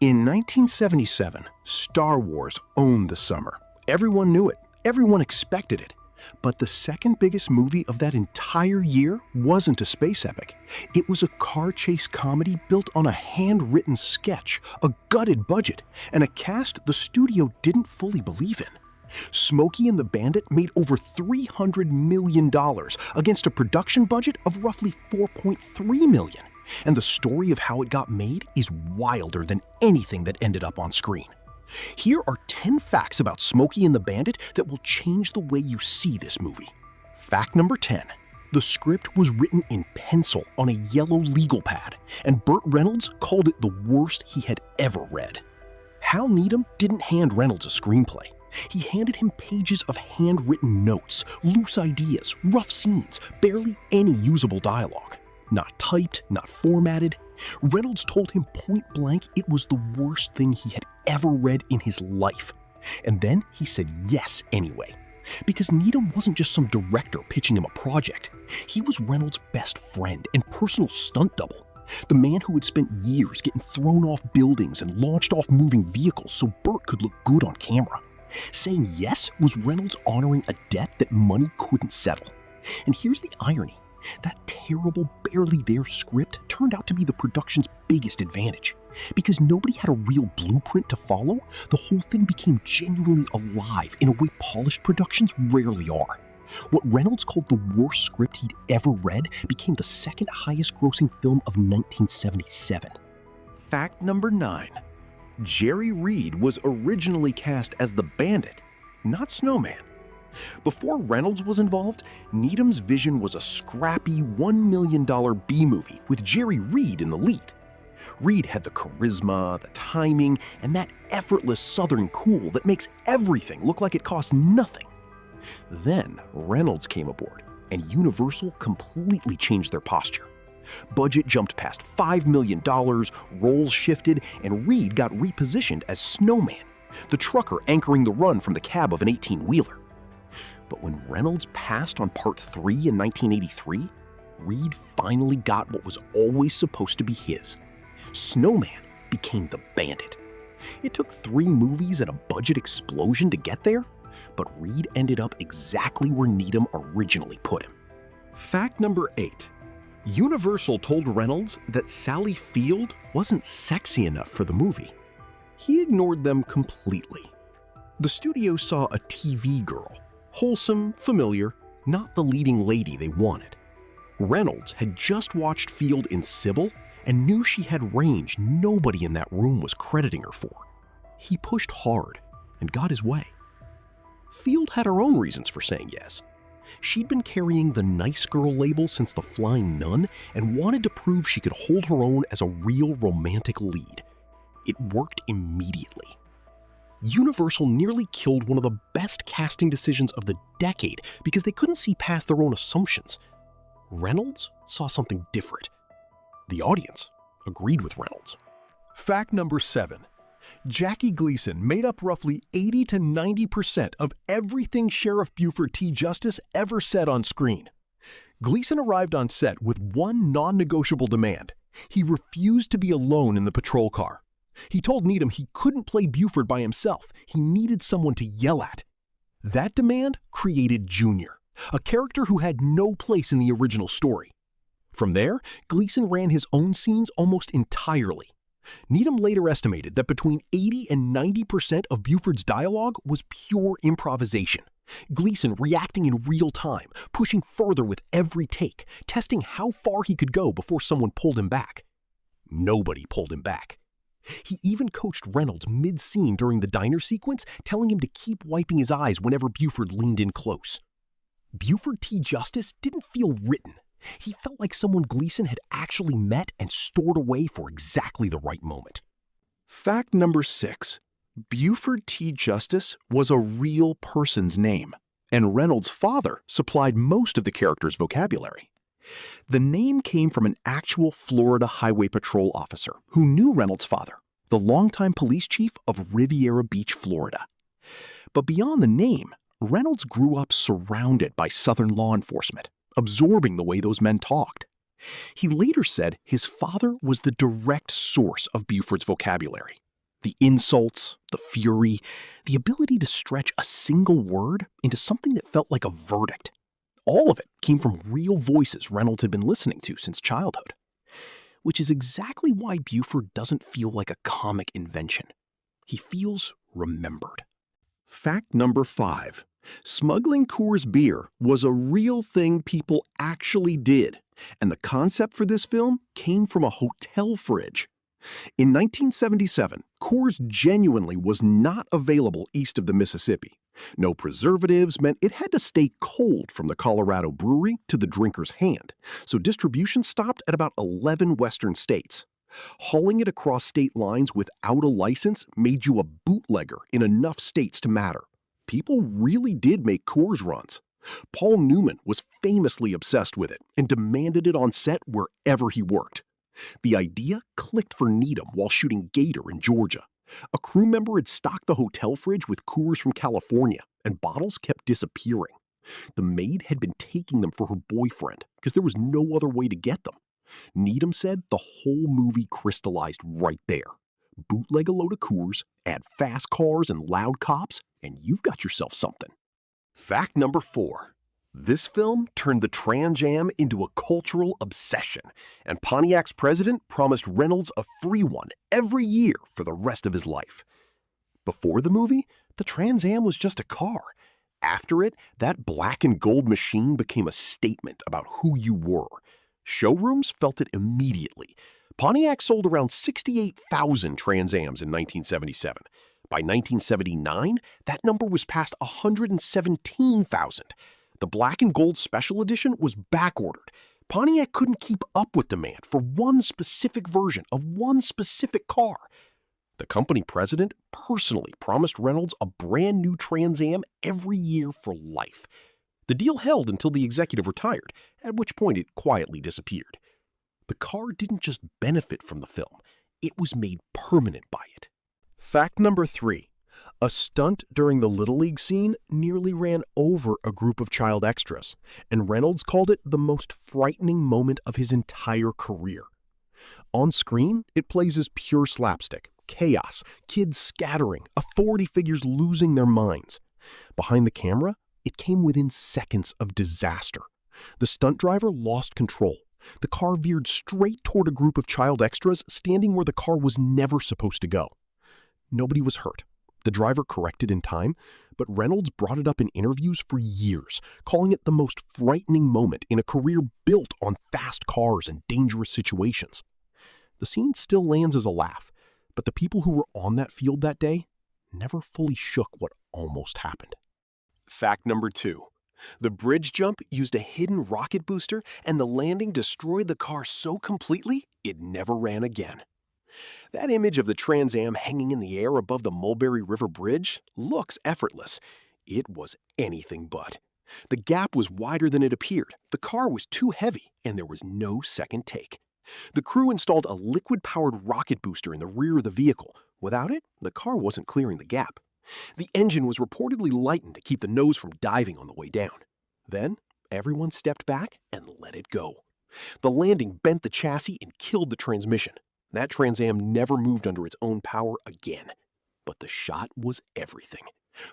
In 1977, Star Wars owned the summer. Everyone knew it. Everyone expected it. But the second biggest movie of that entire year wasn't a space epic. It was a car chase comedy built on a handwritten sketch, a gutted budget, and a cast the studio didn't fully believe in. Smokey and the Bandit made over $300 million against a production budget of roughly $4.3 million. And the story of how it got made is wilder than anything that ended up on screen. Here are 10 facts about Smokey and the Bandit that will change the way you see this movie. Fact number 10. The script was written in pencil on a yellow legal pad, and Burt Reynolds called it the worst he had ever read. Hal Needham didn't hand Reynolds a screenplay. He handed him pages of handwritten notes, loose ideas, rough scenes, barely any usable dialogue. Not typed, not formatted. Reynolds told him point blank it was the worst thing he had ever read in his life. And then he said yes anyway. Because Needham wasn't just some director pitching him a project. He was Reynolds' best friend and personal stunt double. The man who had spent years getting thrown off buildings and launched off moving vehicles so Burt could look good on camera. Saying yes was Reynolds honoring a debt that money couldn't settle. And here's the irony. That terrible, barely there script turned out to be the production's biggest advantage. Because nobody had a real blueprint to follow, the whole thing became genuinely alive in a way polished productions rarely are. What Reynolds called the worst script he'd ever read became the second highest grossing film of 1977. Fact number 9. Jerry Reed was originally cast as the Bandit, not Snowman. Before Reynolds was involved, Needham's vision was a scrappy $1 million B-movie with Jerry Reed in the lead. Reed had the charisma, the timing, and that effortless southern cool that makes everything look like it costs nothing. Then Reynolds came aboard, and Universal completely changed their posture. Budget jumped past $5 million, roles shifted, and Reed got repositioned as Snowman, the trucker anchoring the run from the cab of an 18-wheeler. But when Reynolds passed on Part 3 in 1983, Reed finally got what was always supposed to be his. Snowman became the Bandit. It took 3 movies and a budget explosion to get there, but Reed ended up exactly where Needham originally put him. Fact number 8. Universal told Reynolds that Sally Field wasn't sexy enough for the movie. He ignored them completely. The studio saw a TV girl. Wholesome, familiar, not the leading lady they wanted. Reynolds had just watched Field in Sybil and knew she had range nobody in that room was crediting her for. He pushed hard and got his way. Field had her own reasons for saying yes. She'd been carrying the nice girl label since The Flying Nun and wanted to prove she could hold her own as a real romantic lead. It worked immediately. Universal nearly killed one of the best casting decisions of the decade because they couldn't see past their own assumptions. Reynolds saw something different. The audience agreed with Reynolds. Fact number 7. Jackie Gleason made up roughly 80 to 90% of everything Sheriff Buford T. Justice ever said on screen. Gleason arrived on set with one non-negotiable demand. He refused to be alone in the patrol car. He told Needham he couldn't play Buford by himself. He needed someone to yell at. That demand created Junior, a character who had no place in the original story. From there, Gleason ran his own scenes almost entirely. Needham later estimated that between 80 and 90% of Buford's dialogue was pure improvisation. Gleason reacting in real time, pushing further with every take, testing how far he could go before someone pulled him back. Nobody pulled him back. He even coached Reynolds mid-scene during the diner sequence, telling him to keep wiping his eyes whenever Buford leaned in close. Buford T. Justice didn't feel written. He felt like someone Gleason had actually met and stored away for exactly the right moment. Fact number 6. Buford T. Justice was a real person's name, and Reynolds' father supplied most of the character's vocabulary. The name came from an actual Florida Highway Patrol officer who knew Reynolds' father, the longtime police chief of Riviera Beach, Florida. But beyond the name, Reynolds grew up surrounded by Southern law enforcement, absorbing the way those men talked. He later said his father was the direct source of Buford's vocabulary. The insults, the fury, the ability to stretch a single word into something that felt like a verdict. All of it came from real voices Reynolds had been listening to since childhood. Which is exactly why Buford doesn't feel like a comic invention. He feels remembered. Fact number 5. Smuggling Coors beer was a real thing people actually did, and the concept for this film came from a hotel fridge. In 1977, Coors genuinely was not available east of the Mississippi. No preservatives meant it had to stay cold from the Colorado brewery to the drinker's hand, so distribution stopped at about 11 western states. Hauling it across state lines without a license made you a bootlegger in enough states to matter. People really did make Coors runs. Paul Newman was famously obsessed with it and demanded it on set wherever he worked. The idea clicked for Needham while shooting Gator in Georgia. A crew member had stocked the hotel fridge with Coors from California, and bottles kept disappearing. The maid had been taking them for her boyfriend because there was no other way to get them. Needham said the whole movie crystallized right there. Bootleg a load of Coors, add fast cars and loud cops, and you've got yourself something. Fact number 4. This film turned the Trans Am into a cultural obsession, and Pontiac's president promised Reynolds a free one every year for the rest of his life. Before the movie, the Trans Am was just a car. After it, that black and gold machine became a statement about who you were. Showrooms felt it immediately. Pontiac sold around 68,000 Trans Ams in 1977. By 1979, that number was past 117,000. The black and gold special edition was backordered. Pontiac couldn't keep up with demand for one specific version of one specific car. The company president personally promised Reynolds a brand new Trans Am every year for life. The deal held until the executive retired, at which point it quietly disappeared. The car didn't just benefit from the film, it was made permanent by it. Fact number 3. A stunt during the Little League scene nearly ran over a group of child extras, and Reynolds called it the most frightening moment of his entire career. On screen, it plays as pure slapstick, chaos, kids scattering, authority figures losing their minds. Behind the camera, it came within seconds of disaster. The stunt driver lost control. The car veered straight toward a group of child extras standing where the car was never supposed to go. Nobody was hurt. The driver corrected in time, but Reynolds brought it up in interviews for years, calling it the most frightening moment in a career built on fast cars and dangerous situations. The scene still lands as a laugh, but the people who were on that field that day never fully shook what almost happened. Fact number 2. The bridge jump used a hidden rocket booster, and the landing destroyed the car so completely it never ran again. That image of the Trans Am hanging in the air above the Mulberry River Bridge looks effortless. It was anything but. The gap was wider than it appeared, the car was too heavy, and there was no second take. The crew installed a liquid-powered rocket booster in the rear of the vehicle. Without it, the car wasn't clearing the gap. The engine was reportedly lightened to keep the nose from diving on the way down. Then, everyone stepped back and let it go. The landing bent the chassis and killed the transmission. That Trans Am never moved under its own power again. But the shot was everything.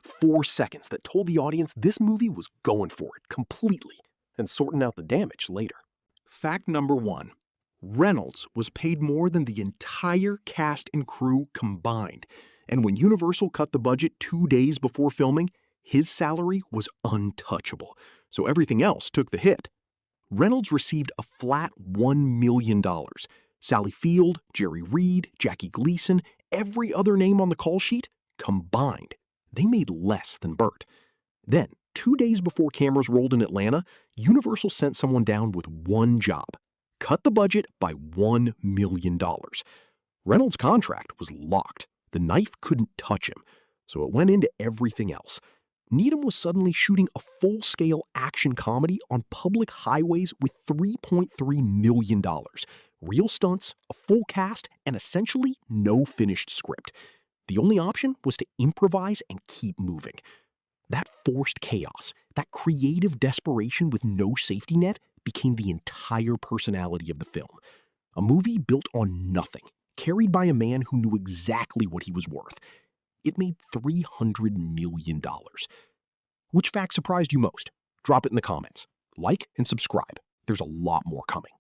4 seconds that told the audience this movie was going for it completely and sorting out the damage later. Fact number 1. Reynolds was paid more than the entire cast and crew combined. And when Universal cut the budget 2 days before filming, his salary was untouchable. So everything else took the hit. Reynolds received a flat $1 million. Sally Field, Jerry Reed, Jackie Gleason, every other name on the call sheet, combined, they made less than Burt. Then, 2 days before cameras rolled in Atlanta, Universal sent someone down with one job: cut the budget by $1 million. Reynolds' contract was locked. The knife couldn't touch him, so it went into everything else. Needham was suddenly shooting a full-scale action comedy on public highways with $3.3 million. Real stunts, a full cast, and essentially no finished script. The only option was to improvise and keep moving. That forced chaos, that creative desperation with no safety net, became the entire personality of the film. A movie built on nothing carried by a man who knew exactly what he was worth. It made $300 million. Which fact surprised you most? Drop it in the comments. Like and subscribe. There's a lot more coming.